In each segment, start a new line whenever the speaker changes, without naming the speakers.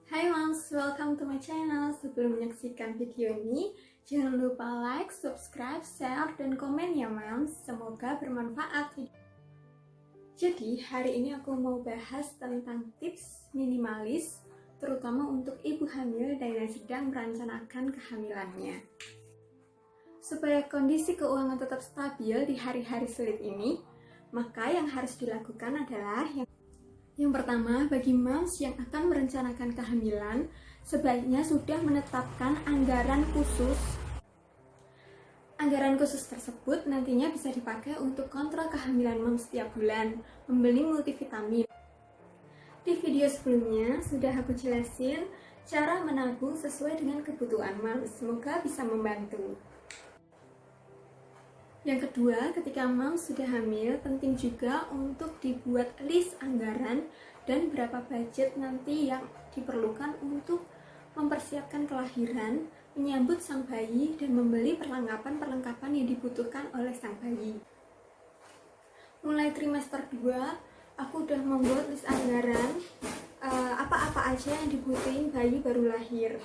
Hai Moms, welcome to my channel. Sebelum menyaksikan video ini, jangan lupa like, subscribe, share, dan komen ya Moms. Semoga bermanfaat. Jadi, hari ini aku mau bahas tentang tips minimalis, terutama untuk ibu hamil dan yang sedang merencanakan kehamilannya. Supaya kondisi keuangan tetap stabil di hari-hari sulit ini, maka yang harus dilakukan adalah yang pertama, bagi moms yang akan merencanakan kehamilan, sebaiknya sudah menetapkan anggaran khusus. Anggaran khusus tersebut nantinya bisa dipakai untuk kontrol kehamilan moms setiap bulan, membeli multivitamin. Di video sebelumnya sudah aku jelasin cara menabung sesuai dengan kebutuhan moms, semoga bisa membantu. Yang kedua, ketika moms sudah hamil, penting juga untuk dibuat list anggaran dan berapa budget nanti yang diperlukan untuk mempersiapkan kelahiran, menyambut sang bayi, dan membeli perlengkapan-perlengkapan yang dibutuhkan oleh sang bayi. Mulai trimester 2, aku udah membuat list anggaran apa-apa aja yang dibutuhin bayi baru lahir.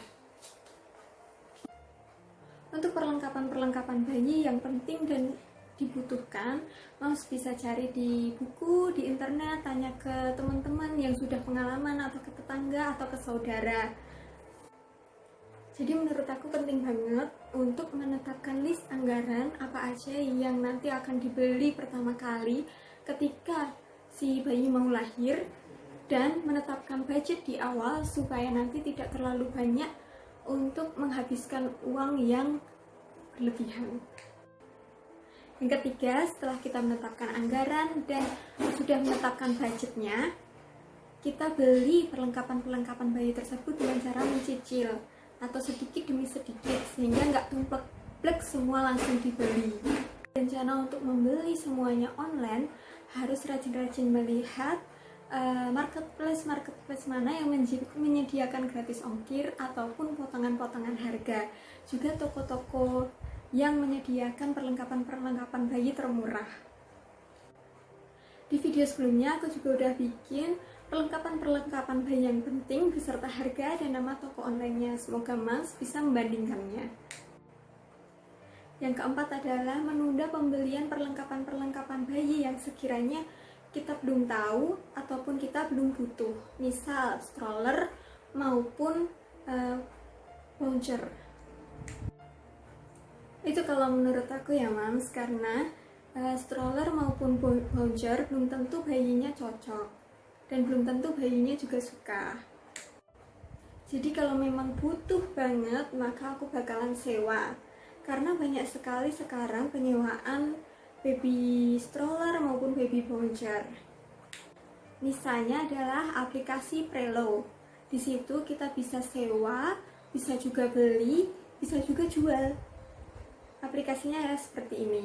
Untuk perlengkapan-perlengkapan bayi yang penting dan dibutuhkan, moms bisa cari di buku, di internet, tanya ke teman-teman yang sudah pengalaman, atau ke tetangga, atau ke saudara. Jadi menurut aku penting banget untuk menetapkan list anggaran apa aja yang nanti akan dibeli pertama kali ketika si bayi mau lahir, dan menetapkan budget di awal supaya nanti tidak terlalu banyak untuk menghabiskan uang yang berlebihan. Yang ketiga, setelah kita menetapkan anggaran dan sudah menetapkan budgetnya, kita beli perlengkapan-perlengkapan bayi tersebut dengan cara mencicil atau sedikit demi sedikit, sehingga nggak tumplek semua langsung dibeli. Rencana untuk membeli semuanya online, harus rajin-rajin melihat marketplace mana yang menyediakan gratis ongkir ataupun potongan-potongan harga. Juga toko-toko yang menyediakan perlengkapan-perlengkapan bayi termurah. Di video sebelumnya aku juga udah bikin perlengkapan-perlengkapan bayi yang penting beserta harga dan nama toko online-nya. Semoga moms bisa membandingkannya. Yang keempat adalah menunda pembelian perlengkapan-perlengkapan bayi yang sekiranya kita belum tahu ataupun kita belum butuh, misal stroller maupun voucher. Itu kalau menurut aku ya moms, karena stroller maupun voucher belum tentu bayinya cocok dan belum tentu bayinya juga suka. Jadi kalau memang butuh banget, maka aku bakalan sewa, karena banyak sekali sekarang penyewaan baby stroller maupun baby voucher. Misalnya adalah aplikasi Prelo. Di situ kita bisa sewa, bisa juga beli, bisa juga jual. Aplikasinya adalah seperti ini.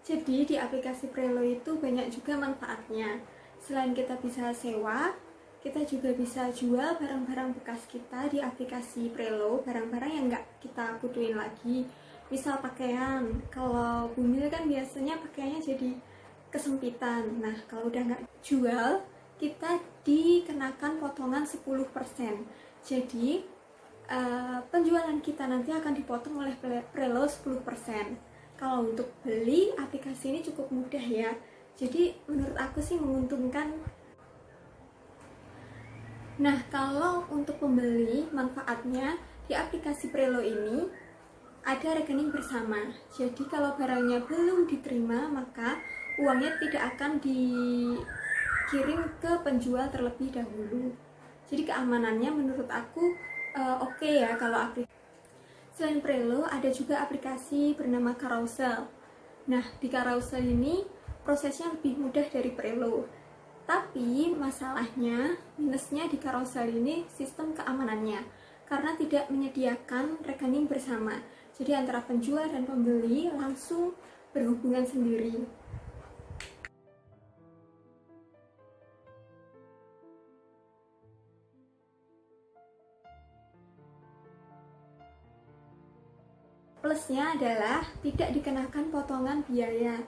Jadi di aplikasi Prelo itu banyak juga manfaatnya. Selain kita bisa sewa, kita juga bisa jual barang-barang bekas kita di aplikasi Prelo, barang-barang yang nggak kita butuhin lagi. Misal pakaian, kalau bumil kan biasanya pakaiannya jadi kesempitan. Nah, kalau udah nggak jual, kita dikenakan potongan 10%. Jadi, penjualan kita nanti akan dipotong oleh Prelo 10%. Kalau untuk beli, aplikasi ini cukup mudah ya. Jadi menurut aku sih menguntungkan. Nah, kalau untuk pembeli, manfaatnya di aplikasi Prelo ini ada rekening bersama. Jadi kalau barangnya belum diterima, maka uangnya tidak akan dikirim ke penjual terlebih dahulu. Jadi keamanannya menurut aku oke ya kalau aplikasi. Selain Prelo, ada juga aplikasi bernama Carousel. Nah, di Carousel ini prosesnya lebih mudah dari Prelo. Tapi masalahnya, minusnya di Carousel ini sistem keamanannya, karena tidak menyediakan rekening bersama. Jadi antara penjual dan pembeli langsung berhubungan sendiri. Plusnya adalah tidak dikenakan potongan biaya.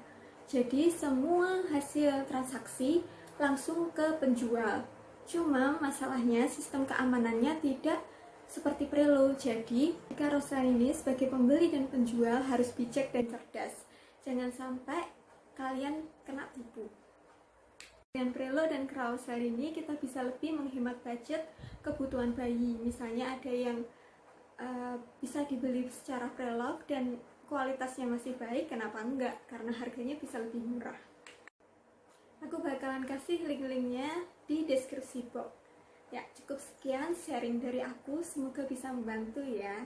Jadi semua hasil transaksi langsung ke penjual. Cuma masalahnya sistem keamanannya tidak seperti preload. Jadi carousel ini sebagai pembeli dan penjual harus bijak dan cerdas. Jangan sampai kalian kena tipu. Dengan preload dan carousel ini kita bisa lebih menghemat budget kebutuhan bayi. Misalnya ada yang bisa dibeli secara preload dan kualitasnya masih baik, kenapa enggak? Karena harganya bisa lebih murah. Aku bakalan kasih link-linknya di deskripsi box. Ya, cukup sekian sharing dari aku, semoga bisa membantu ya.